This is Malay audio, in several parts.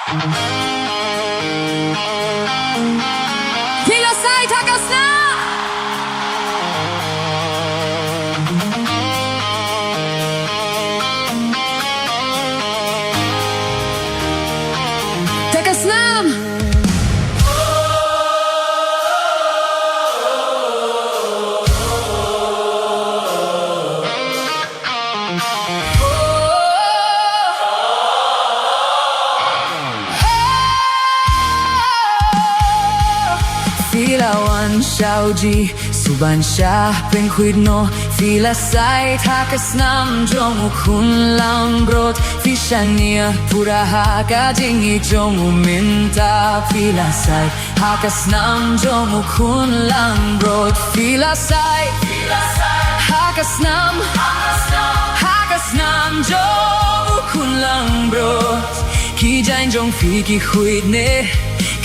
Phi La Sait Snam. Snam. Phi La Wan Shao Ji Suban Sha Ben Khuyt No Phi La Sait Snam Jong Khun Lam Brot Phi Shania Pura Haka Jingi Jong Minta Phi La Sait Snam Jong Khun Lam Brot Phi La Sait Snam Jong Khun Lam Brot Ki Jain Jong Phi Ki Khuyt Ne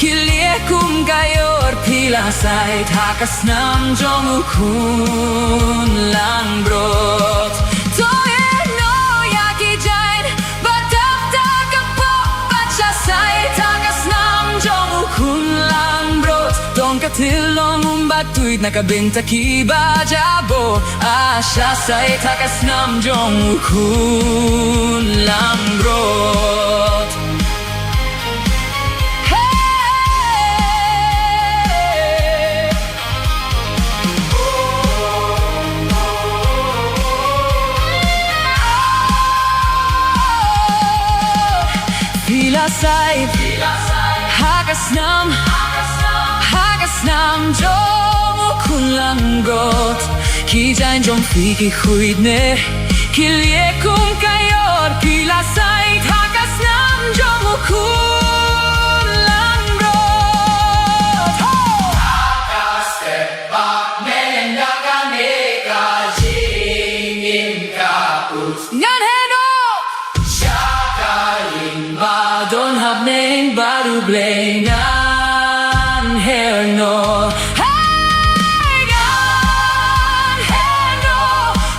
Kilie kum gayor Phi La Sait Snam Jong Khun Lam Brot Toe no ya ki jain Batap ta kapo Bacha Sait Snam Jong Khun Lam Brot Dong katil long batuit nakabenta ki bajabo Asha Sait Snam Jong Khun Lam Brot Phi La Sait Snam Jong Khun Lam Brot Ki Jain Jong Phi Ki Khuyt Ne Kilie kum kayor Phi La Sait Snam Jong Khun Lam Brot Hakaste Bak Men Daka Neka Jingin Kaput Ngan Heno Don hab neng baru blengan herno Hey gan herno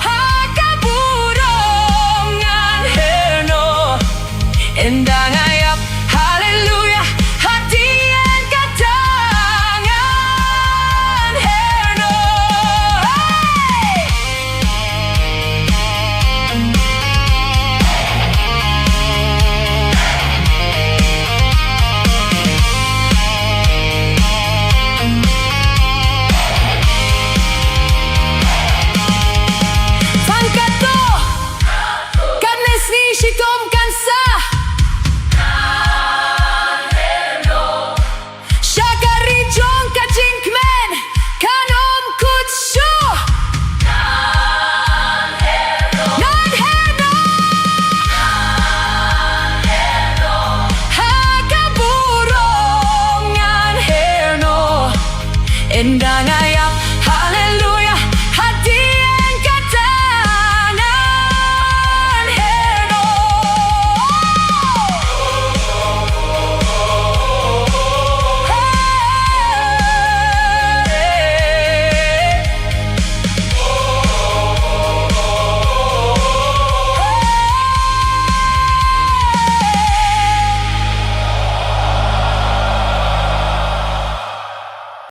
hakaburongan herno Endang ayap haleluya hatian katangan herno Shikom kansa Shakari jong ka jinkmen Kanom kutsu Nan herno Hakaburongan herno Enda